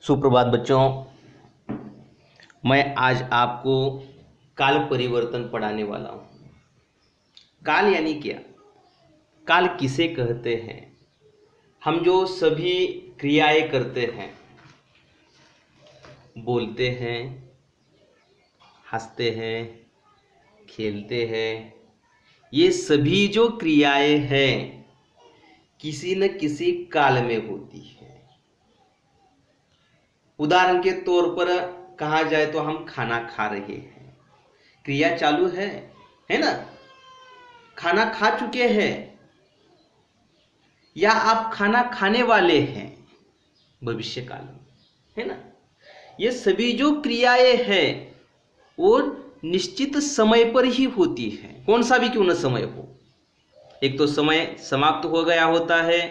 सुप्रभात बच्चों, मैं आज आपको काल परिवर्तन पढ़ाने वाला हूँ। काल यानी क्या? काल किसे कहते हैं? हम जो सभी क्रियाएं करते हैं, बोलते हैं, हंसते हैं, खेलते हैं, ये सभी जो क्रियाएं हैं किसी न किसी काल में होती है। उदाहरण के तौर पर कहा जाए तो हम खाना खा रहे हैं, क्रिया चालू है ना? खाना खा चुके हैं या आप खाना खाने वाले हैं भविष्य काल में, है ना? ये सभी जो क्रियाएं हैं वो निश्चित समय पर ही होती है, कौन सा भी क्यों न समय हो। एक तो समय समाप्त हो गया होता है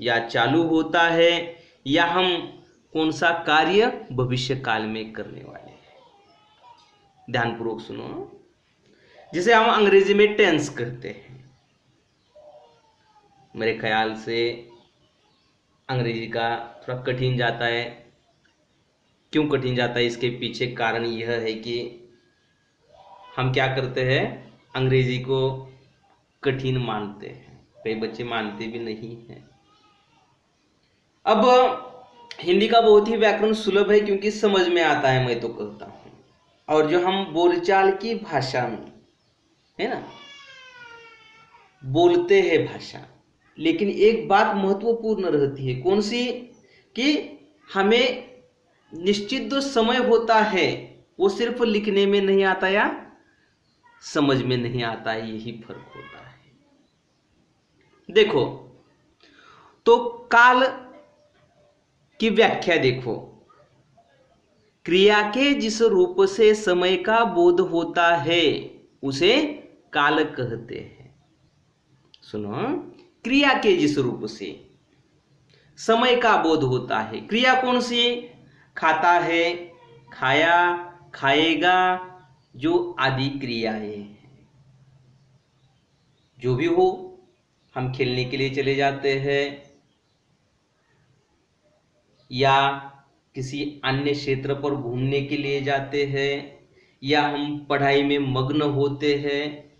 या चालू होता है, या हम कौन सा कार्य भविष्य काल में करने वाले हैं। ध्यानपूर्वक सुनो, जिसे हम अंग्रेजी में टेंस कहते हैं। मेरे ख्याल से अंग्रेजी का थोड़ा कठिन जाता है। क्यों कठिन जाता है? इसके पीछे कारण यह है कि हम क्या करते हैं, अंग्रेजी को कठिन मानते हैं। कई बच्चे मानते भी नहीं हैं। अब हिंदी का बहुत ही व्याकरण सुलभ है क्योंकि समझ में आता है, मैं तो कहता हूँ। और जो हम बोलचाल की भाषा में, है ना, बोलते हैं भाषा, लेकिन एक बात महत्वपूर्ण रहती है, कौन सी? कि हमें निश्चित जो समय होता है वो सिर्फ लिखने में नहीं आता या समझ में नहीं आता है, यही फर्क होता है। देखो तो काल की व्याख्या देखो, क्रिया के जिस रूप से समय का बोध होता है उसे काल कहते हैं। सुनो, क्रिया के जिस रूप से समय का बोध होता है, क्रिया कौन सी? खाता है, खाया, खाएगा, जो आदि क्रियाएं हैं। जो भी हो, हम खेलने के लिए चले जाते हैं या किसी अन्य क्षेत्र पर घूमने के लिए जाते हैं या हम पढ़ाई में मग्न होते हैं,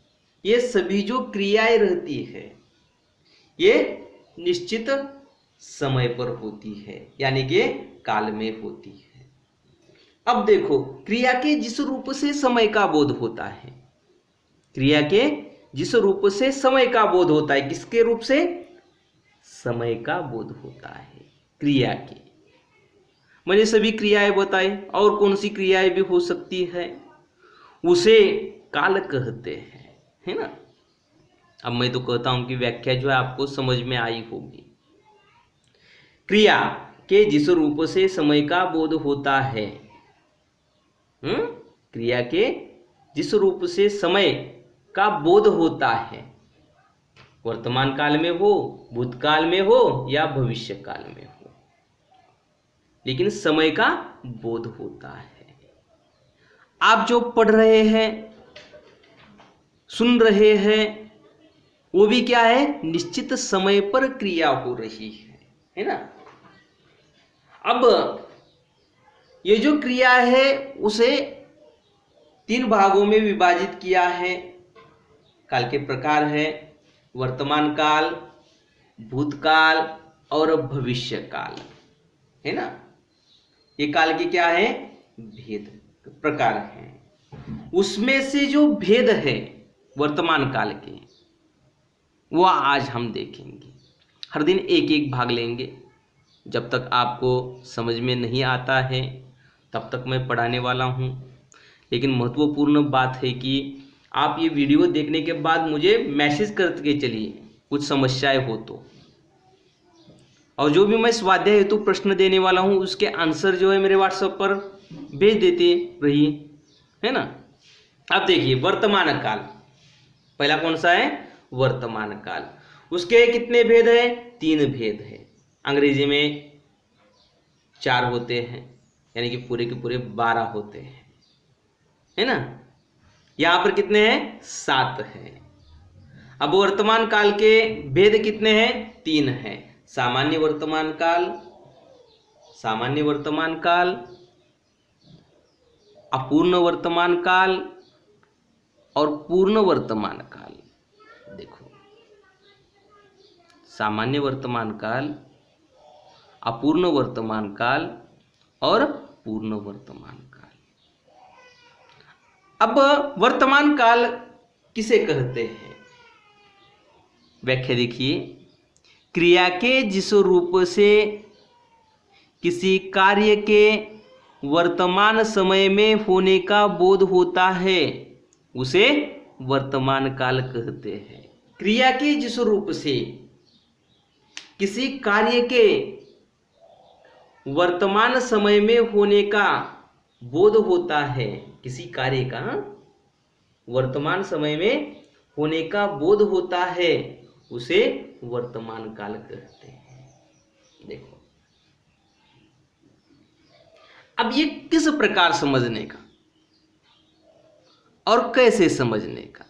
ये सभी जो क्रियाएं रहती है ये निश्चित समय पर होती है, यानी कि काल में होती है। अब देखो, क्रिया के जिस रूप से समय का बोध होता है, क्रिया के जिस रूप से समय का बोध होता है, किसके रूप से? समय का बोध होता है क्रिया के। मैंने सभी क्रियाएं बताई, और कौन सी क्रियाएं भी हो सकती है, उसे काल कहते हैं, है ना? अब मैं तो कहता हूं कि व्याख्या जो है आपको समझ में आई होगी। क्रिया के जिस रूप से समय का बोध होता है, क्रिया के जिस रूप से समय का बोध होता है, वर्तमान काल में हो, भूतकाल में हो या भविष्य काल में हो, लेकिन समय का बोध होता है। आप जो पढ़ रहे हैं, सुन रहे हैं, वो भी क्या है? निश्चित समय पर क्रिया हो रही है ना? अब ये जो क्रिया है उसे 3 भागों में विभाजित किया है। काल के प्रकार है वर्तमान काल, भूतकाल और भविष्य काल, है ना? ये काल के क्या है? भेद प्रकार हैं। उसमें से जो भेद है वर्तमान काल के, वो आज हम देखेंगे। हर दिन एक एक भाग लेंगे। जब तक आपको समझ में नहीं आता है तब तक मैं पढ़ाने वाला हूँ। लेकिन महत्वपूर्ण बात है कि आप ये वीडियो देखने के बाद मुझे मैसेज करके चलिए, कुछ समस्याएं हो तो। और जो भी मैं स्वाध्याय हेतु प्रश्न देने वाला हूँ उसके आंसर जो है मेरे व्हाट्सएप पर भेज देते रहिए, है ना? अब देखिए, वर्तमान काल पहला कौन सा है? वर्तमान काल। उसके कितने भेद है? 3 भेद है। अंग्रेजी में 4 होते हैं, यानी कि पूरे के पूरे 12 होते हैं, है ना? यहां पर कितने हैं? 7 हैं। अब वर्तमान काल के भेद कितने हैं? 3 हैं। सामान्य वर्तमान काल, सामान्य वर्तमान काल, अपूर्ण वर्तमान काल और पूर्ण वर्तमान काल। देखो, सामान्य वर्तमान काल, अपूर्ण वर्तमान काल और पूर्ण वर्तमान काल। अब वर्तमान काल किसे कहते हैं? व्याख्या देखिए, क्रिया के जिस रूप से किसी कार्य के वर्तमान समय में होने का बोध होता है उसे वर्तमान काल कहते हैं। क्रिया के जिस रूप से किसी कार्य के वर्तमान समय में होने का बोध होता है, किसी कार्य का वर्तमान समय में होने का बोध होता है उसे वर्तमान काल कहते हैं। देखो, अब ये किस प्रकार समझने का और कैसे समझने का,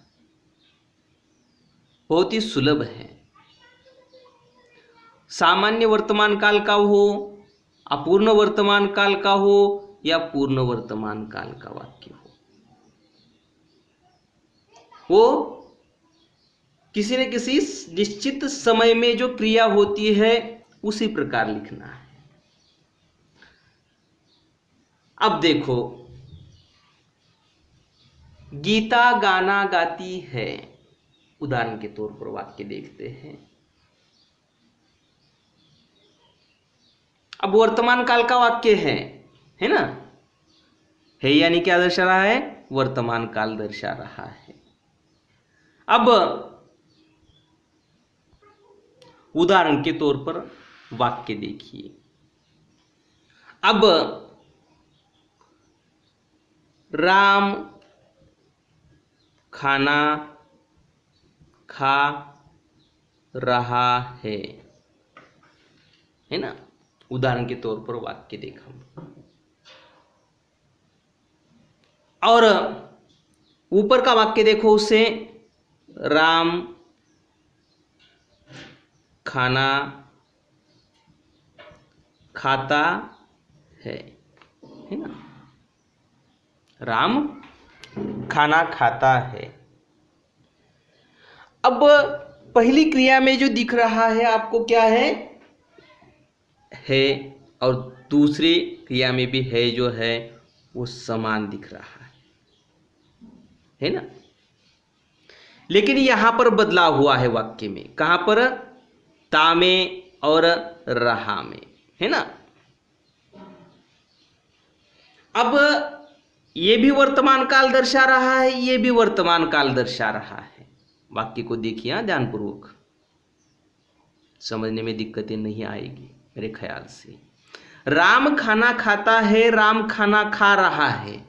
बहुत ही सुलभ है। सामान्य वर्तमान काल का हो, अपूर्ण वर्तमान काल का हो या पूर्ण वर्तमान काल का वाक्य हो, वो किसी न किसी निश्चित समय में जो क्रिया होती है उसी प्रकार लिखना है। अब देखो, गीता गाना गाती है, उदाहरण के तौर पर वाक्य देखते हैं। अब वर्तमान काल का वाक्य है ना, है यानी क्या दर्शा रहा है? वर्तमान काल दर्शा रहा है। अब उदाहरण के तौर पर वाक्य देखिए। अब राम खाना खा रहा है ना, उदाहरण के तौर पर वाक्य देखा। और ऊपर का वाक्य देखो, उससे राम खाना खाता है ना, राम खाना खाता है। अब पहली क्रिया में जो दिख रहा है आपको क्या है? और दूसरी क्रिया में भी है जो है वो समान दिख रहा है ना। लेकिन यहां पर बदलाव हुआ है वाक्य में। कहां पर? ता में और रहा में, है ना। अब ये भी वर्तमान काल दर्शा रहा है, ये भी वर्तमान काल दर्शा रहा है। वाक्य को देखिए ध्यानपूर्वक, समझने में दिक्कतें नहीं आएगी मेरे ख्याल से। राम खाना खाता है, राम खाना खा रहा है।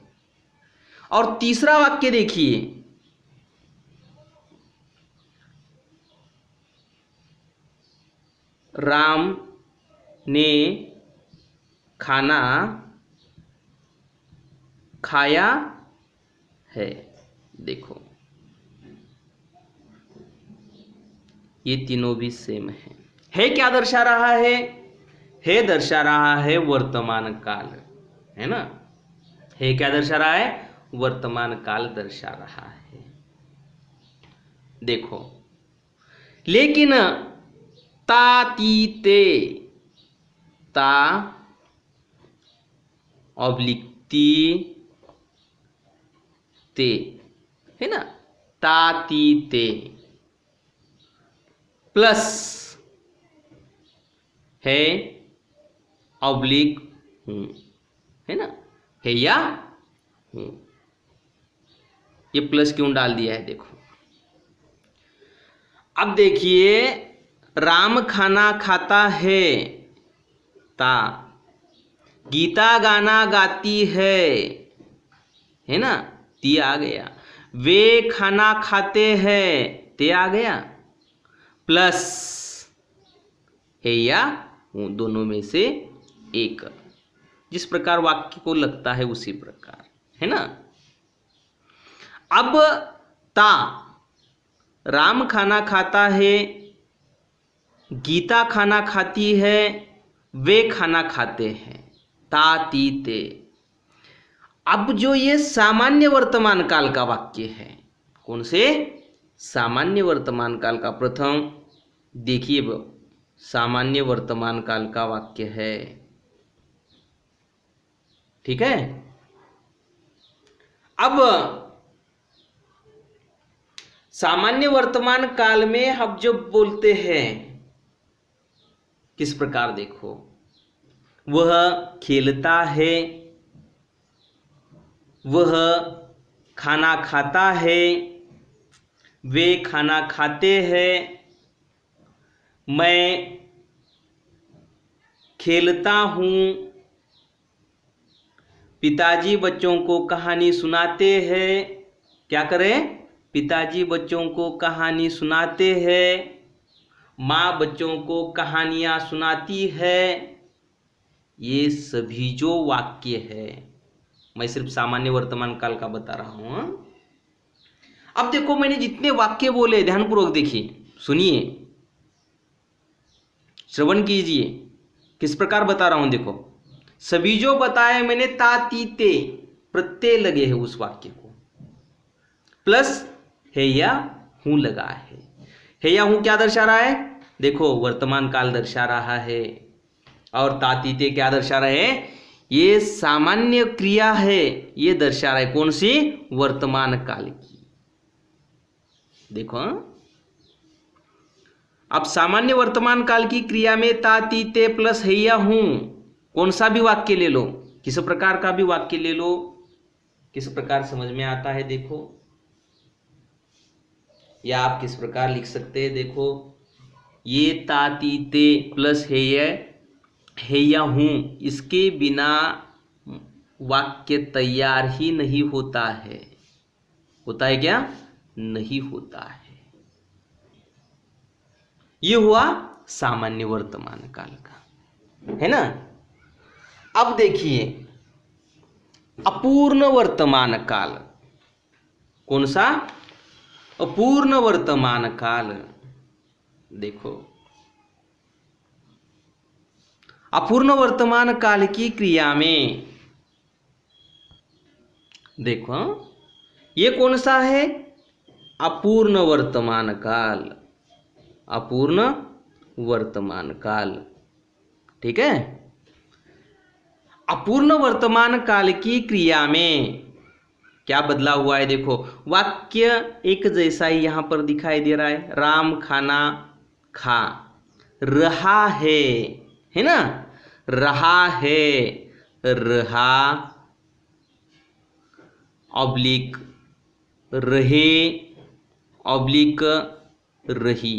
और तीसरा वाक्य देखिए, राम ने खाना खाया है। देखो, ये तीनों भी सेम है क्या दर्शा रहा है दर्शा रहा है वर्तमान काल, है ना। है क्या दर्शा रहा है? वर्तमान काल दर्शा रहा है। देखो, लेकिन ता ती ते, ता ऑब्लिक ती ते, है ना, ता ती ते प्लस है ऑब्लिक हूं, है ना, है या हूं। ये प्लस क्यों डाल दिया है? देखो, अब देखिए, राम खाना खाता है, ता, गीता गाना गाती है ना, ती आ गया। वे खाना खाते हैं, ते आ गया। प्लस है या हूं, दोनों में से एक। जिस प्रकार वाक्य को लगता है उसी प्रकार, है ना। अब ता, राम खाना खाता है, गीता खाना खाती है, वे खाना खाते हैं, ता ती ते। अब जो ये सामान्य वर्तमान काल का वाक्य है, कौन से? सामान्य वर्तमान काल का। प्रथम देखिए, सामान्य वर्तमान काल का वाक्य है, ठीक है। अब सामान्य वर्तमान काल में हम जब बोलते हैं किस प्रकार, देखो, वह खेलता है, वह खाना खाता है, वे खाना खाते हैं, मैं खेलता हूँ, पिताजी बच्चों को कहानी सुनाते हैं। क्या करें? पिताजी बच्चों को कहानी सुनाते हैं, माँ बच्चों को कहानियाँ सुनाती है। ये सभी जो वाक्य है, मैं सिर्फ सामान्य वर्तमान काल का बता रहा हूं। अब देखो, मैंने जितने वाक्य बोले ध्यानपूर्वक देखिए, सुनिए, श्रवण कीजिए, किस प्रकार बता रहा हूं। देखो, सभी जो बताए मैंने ता ती ते प्रत्यय लगे हैं उस वाक्य को, प्लस है या हूं लगा है या हूं क्या दर्शा रहा है? देखो, वर्तमान काल दर्शा रहा है, और ता ती ते क्या दर्शा रहे हैं? ये सामान्य क्रिया है, ये दर्शा रहा है कौन सी? वर्तमान काल की। देखो, अब सामान्य वर्तमान काल की क्रिया में ता ती ते प्लस है या हूं, कौन सा भी वाक्य ले लो, किस प्रकार का भी वाक्य ले लो, किस प्रकार समझ में आता है देखो, या आप किस प्रकार लिख सकते हैं। देखो, ये ता ती ते प्लस है या हूं, इसके बिना वाक्य तैयार ही नहीं होता है। होता है क्या? नहीं होता है। ये हुआ सामान्य वर्तमान काल का, है ना। अब देखिए, अपूर्ण वर्तमान काल। कौन सा? अपूर्ण वर्तमान काल। देखो, अपूर्ण वर्तमान काल की क्रिया में देखो, ये कौन सा है? अपूर्ण वर्तमान काल, अपूर्ण वर्तमान काल, ठीक है। अपूर्ण वर्तमान काल की क्रिया में क्या बदला हुआ है? देखो, वाक्य एक जैसा ही यहां पर दिखाई दे रहा है। राम खाना खा रहा है ना, रहा है, रहा ऑब्लिक रहे ऑब्लिक रही,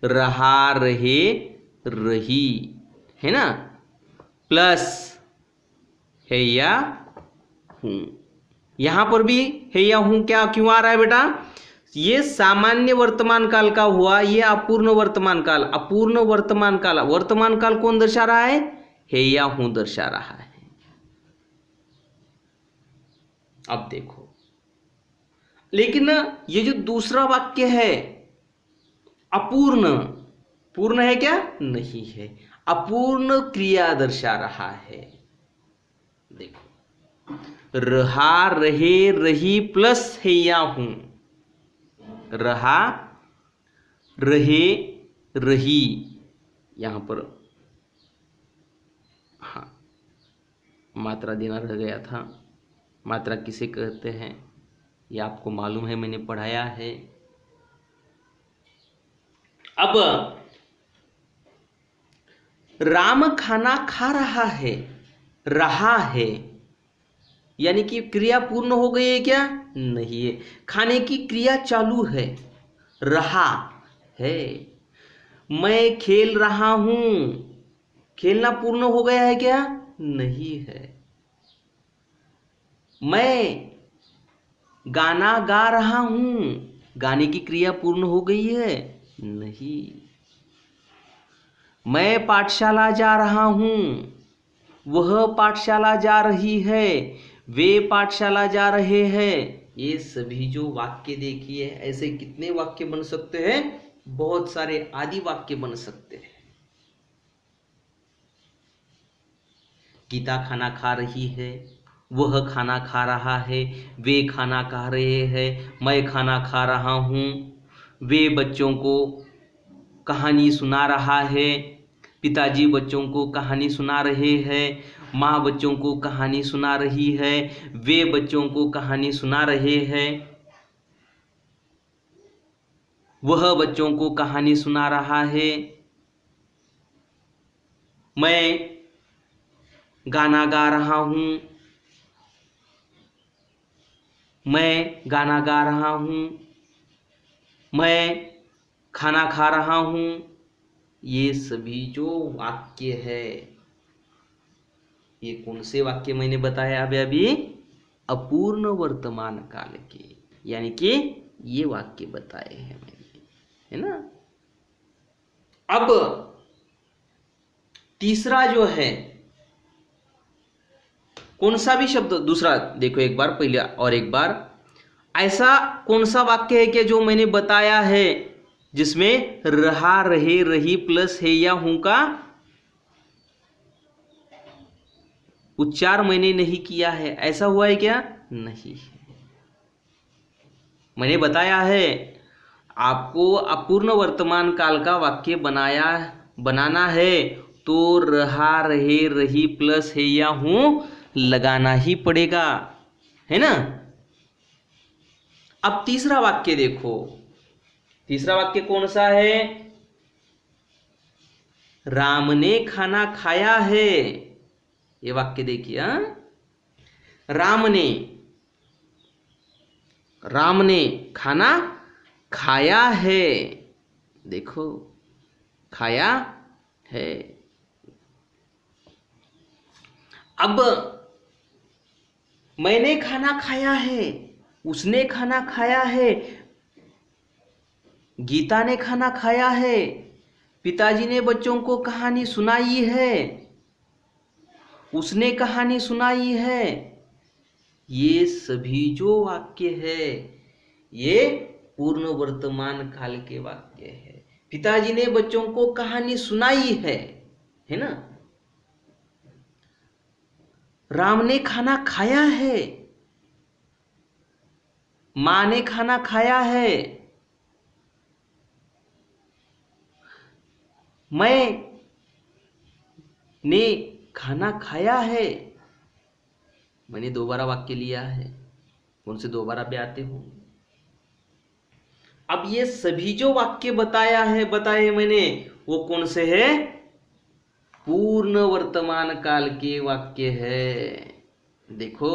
रहा रहे रही, है ना, प्लस है या हूं। यहां पर भी है या हूं क्या क्यों आ रहा है बेटा? ये सामान्य वर्तमान काल का हुआ, ये अपूर्ण वर्तमान काल। अपूर्ण वर्तमान काल, वर्तमान काल कौन दर्शा रहा है या हूं दर्शा रहा है। अब देखो, लेकिन ये जो दूसरा वाक्य है अपूर्ण, पूर्ण है क्या? नहीं है, अपूर्ण क्रिया दर्शा रहा है। देखो, रहा रहे रही प्लस है या हूं, रहा रहे रही, यहां पर हाँ मात्रा देना रह गया था। मात्रा किसे कहते हैं ये आपको मालूम है, मैंने पढ़ाया है। अब राम खाना खा रहा है, यानी कि क्रिया पूर्ण हो गई है क्या? नहीं है, खाने की क्रिया चालू है, रहा है। मैं खेल रहा हूं, खेलना पूर्ण हो गया है क्या? नहीं है। मैं गाना गा रहा हूं, गाने की क्रिया पूर्ण हो गई है? नहीं। मैं पाठशाला जा रहा हूं, वह पाठशाला जा रही है, वे पाठशाला जा रहे हैं। ये सभी जो वाक्य देखिए, ऐसे कितने वाक्य बन सकते हैं? बहुत सारे आदि वाक्य बन सकते हैं। गीता खाना खा रही है, वह खाना खा रहा है, वे खाना खा रहे हैं, मैं खाना खा रहा हूँ, वे बच्चों को कहानी सुना रहा है, पिताजी बच्चों को कहानी सुना रहे हैं, माँ बच्चों को कहानी सुना रही है, वे बच्चों को कहानी सुना रहे हैं, वह बच्चों को कहानी सुना रहा है, मैं गाना गा रहा हूँ, मैं गाना गा रहा हूँ, मैं खाना खा रहा हूँ। ये सभी जो वाक्य है, ये कौन से वाक्य मैंने बताया अभी? अपूर्ण वर्तमान काल के, यानी कि ये वाक्य बताए हैं मैंने, है ना। अब तीसरा जो है, कौन सा भी शब्द दूसरा देखो एक बार, पहले और एक बार, ऐसा कौन सा वाक्य है कि जो मैंने बताया है जिसमें रहा, रहे, रही प्लस है या हूं का उच्चार मैंने नहीं किया है? ऐसा हुआ है क्या? नहीं है। मैंने बताया है आपको अपूर्ण वर्तमान काल का वाक्य बनाना है तो रहा, रहे, रही प्लस है या हूं लगाना ही पड़ेगा, है ना। अब तीसरा वाक्य देखो, तीसरा वाक्य कौन सा है? राम ने खाना खाया है। ये वाक्य देखिए, राम ने खाना खाया है। देखो, खाया है। अब मैंने खाना खाया है, उसने खाना खाया है, गीता ने खाना खाया है, पिताजी ने बच्चों को कहानी सुनाई है, उसने कहानी सुनाई है। ये सभी जो वाक्य है ये पूर्ण वर्तमान काल के वाक्य है। पिताजी ने बच्चों को कहानी सुनाई है ना। राम ने खाना खाया है, मां ने खाना खाया है, मैं ने खाना खाया है। मैंने दोबारा वाक्य लिया है, कौन से दोबारा भी आते होंगे। अब ये सभी जो वाक्य बताए मैंने, वो कौन से है? पूर्ण वर्तमान काल के वाक्य है। देखो,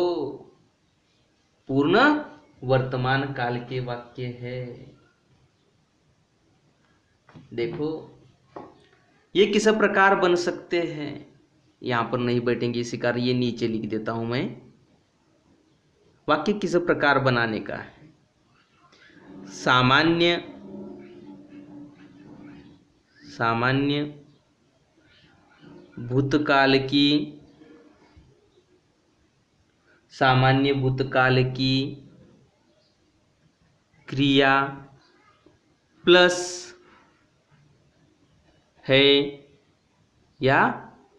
पूर्ण वर्तमान काल के वाक्य है। देखो, ये किस प्रकार बन सकते हैं? यहां पर नहीं बैठेंगे, इसी कारण ये नीचे लिख देता हूं मैं। वाक्य किस प्रकार बनाने का है? सामान्य भूतकाल की क्रिया प्लस है या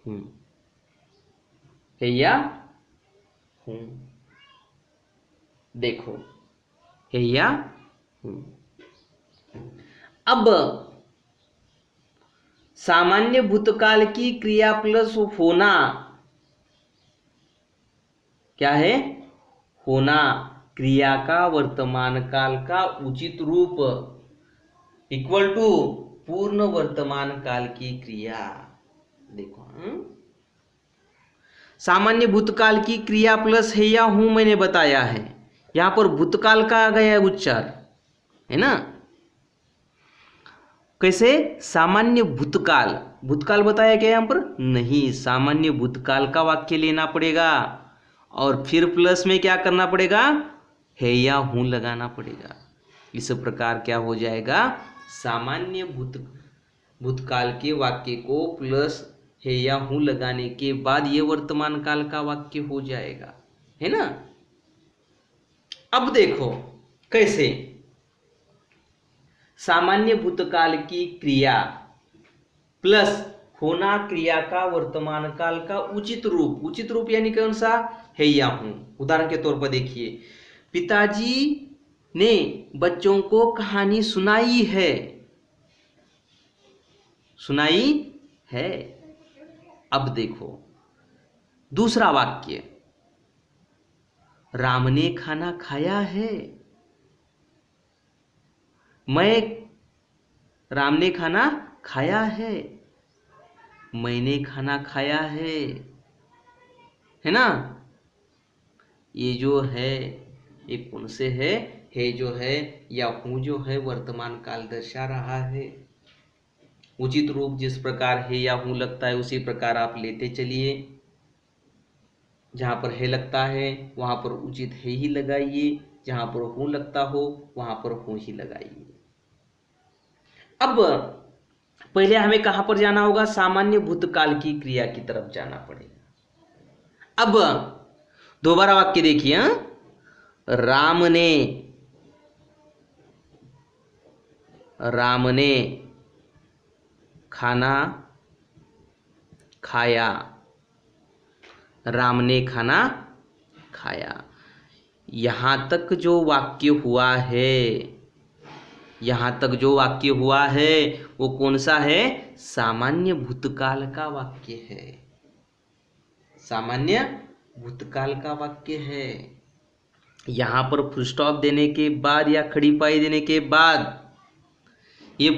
हूं, है या हूं। देखो, है या हूं। अब सामान्य भूतकाल की क्रिया प्लस होना क्या है? होना। क्रिया का वर्तमान काल का उचित रूप इक्वल टू पूर्ण वर्तमान काल की क्रिया। देखो, सामान्य भूतकाल की क्रिया प्लस है या हूं मैंने बताया है। यहां पर भूतकाल का आ गया है उच्चार, है ना। कैसे? सामान्य भूतकाल बताया क्या यहां पर? नहीं, सामान्य भूतकाल का वाक्य लेना पड़ेगा और फिर प्लस में क्या करना पड़ेगा? है या हूं लगाना पड़ेगा। इस प्रकार क्या हो जाएगा? सामान्य भूतकाल के वाक्य को प्लस है या हूं लगाने के बाद ये वर्तमान काल का वाक्य हो जाएगा, है ना। अब देखो कैसे। सामान्य भूतकाल की क्रिया प्लस होना क्रिया का वर्तमान काल का उचित रूप। उचित रूप यानी कौन सा? है या हूं। उदाहरण के तौर पर देखिए, पिताजी ने बच्चों को कहानी सुनाई है। सुनाई है। अब देखो दूसरा वाक्य, राम ने खाना खाया है। राम ने खाना खाया है, मैंने खाना खाया है ना। ये जो है ये कौन से है जो है या हूं जो है वर्तमान काल दर्शा रहा है। उचित रूप जिस प्रकार है या हूं लगता है उसी प्रकार आप लेते चलिए। जहां पर है लगता है वहां पर उचित है ही लगाइए, जहां पर हूं लगता हो वहां पर हूं ही लगाइए। अब पहले हमें कहां पर जाना होगा? सामान्य भूतकाल की क्रिया की तरफ जाना पड़ेगा। अब दोबारा वाक्य देखिए, राम ने खाना खाया। राम ने खाना खाया। यहां तक जो वाक्य हुआ है, यहां तक जो वाक्य हुआ है वो कौन सा है? सामान्य भूतकाल का वाक्य है। सामान्य भूतकाल का वाक्य है। यहां पर फुल स्टॉप देने के बाद या खड़ी पाई देने के बाद ये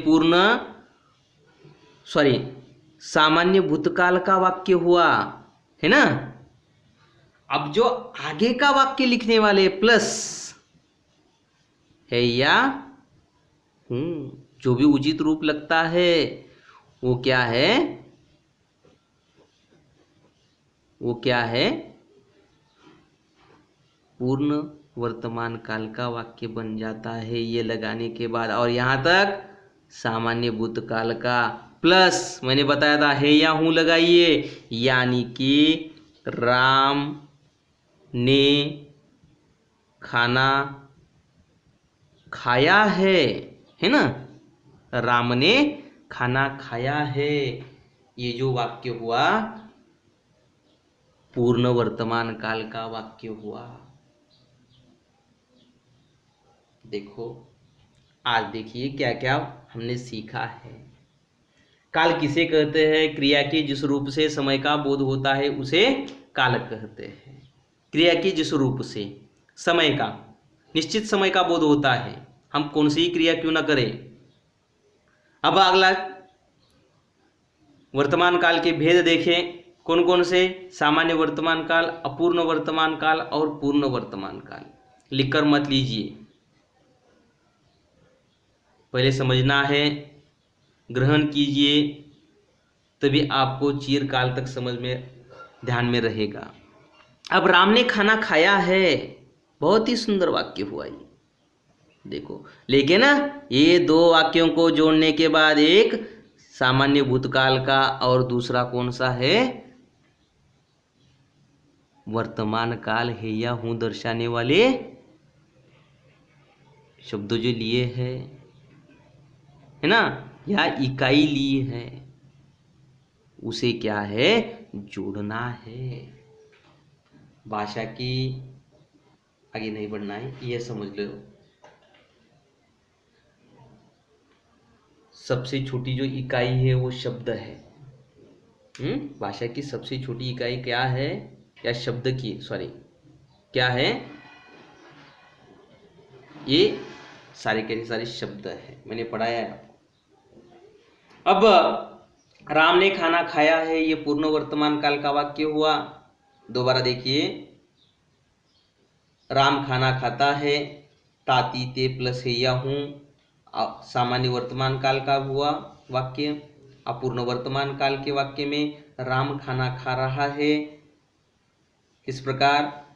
सामान्य भूतकाल का वाक्य हुआ है ना। अब जो आगे का वाक्य लिखने वाले प्लस है या हूं, जो भी उचित रूप लगता है वो क्या है? वो क्या है? पूर्ण वर्तमान काल का वाक्य बन जाता है ये लगाने के बाद। और यहां तक सामान्य भूतकाल का प्लस मैंने बताया था है या हूं लगाइए, यानी कि राम ने खाना खाया है ना। राम ने खाना खाया है। ये जो वाक्य हुआ पूर्ण वर्तमान काल का वाक्य हुआ। देखो आज देखिए क्या क्या हमने सीखा है। काल किसे कहते हैं? क्रिया के जिस रूप से समय का बोध होता है उसे काल कहते हैं। क्रिया के जिस रूप से समय का, निश्चित समय का बोध होता है, हम कौन सी क्रिया क्यों ना करें। अब अगला वर्तमान काल के भेद देखें। कौन कौन से? सामान्य वर्तमान काल, अपूर्ण वर्तमान काल और पूर्ण वर्तमान काल। लिखकर मत लीजिए, पहले समझना है, ग्रहण कीजिए, तभी आपको चिरकाल तक समझ में ध्यान में रहेगा। अब राम ने खाना खाया है, बहुत ही सुंदर वाक्य हुआ ये। देखो लेकिन ना ये दो वाक्यों को जोड़ने के बाद एक सामान्य भूतकाल का और दूसरा कौन सा है? वर्तमान काल है या हूं दर्शाने वाले शब्द जो लिए है ना, या इकाई ली है, उसे क्या है? जोड़ना है। भाषा की आगे नहीं बढ़ना है, यह समझ लो। सबसे छोटी जो इकाई है वो शब्द है। भाषा की सबसे छोटी इकाई क्या है? या शब्द की क्या है? ये सारे के सारे शब्द है, मैंने पढ़ाया है आपको। अब राम ने खाना खाया है, ये पूर्ण वर्तमान काल का वाक्य हुआ। दोबारा देखिए, राम खाना खाता है, ताती ते प्लस है या हूं, सामान्य वर्तमान काल का हुआ वाक्य। अपूर्ण वर्तमान काल के वाक्य में राम खाना खा रहा है, किस प्रकार?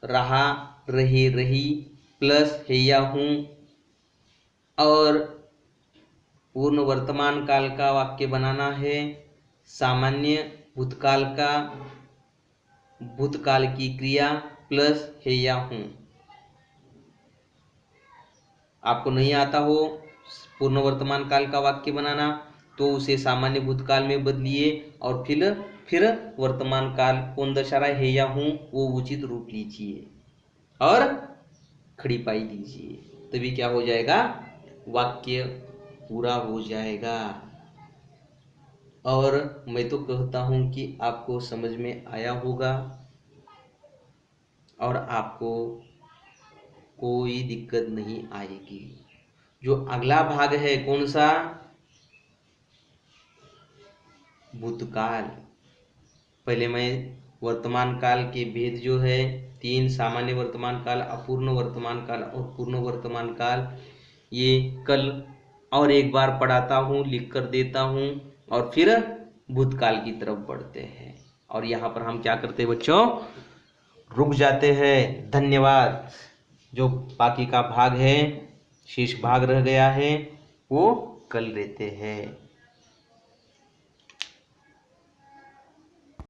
रहा, रहे, रही प्लस है या हूं। और पूर्ण वर्तमान काल का वाक्य बनाना है, सामान्य भूतकाल का भूतकाल की क्रिया प्लस है या हूं। आपको नहीं आता हो पूर्ण वर्तमान काल का वाक्य बनाना, तो उसे सामान्य भूतकाल में बदलिए और फिर वर्तमान काल कौन दर्शा रहा है या हूँ वो उचित रूप लीजिए और खड़ी पाई दीजिए, तभी क्या हो जाएगा, वाक्य पूरा हो जाएगा। और मैं तो कहता हूँ कि आपको समझ में आया होगा और आपको कोई दिक्कत नहीं आएगी। जो अगला भाग है कौन सा, भूतकाल। पहले मैं वर्तमान काल के भेद जो है 3, सामान्य वर्तमान काल, अपूर्ण वर्तमान काल और पूर्ण वर्तमान काल, ये कल और एक बार पढ़ाता हूँ, लिख कर देता हूँ और फिर भूतकाल की तरफ बढ़ते हैं। और यहाँ पर हम क्या करते हैं बच्चों, रुक जाते हैं। धन्यवाद। जो बाकी का भाग है, शेष भाग रह गया है, वो कल लेते हैं।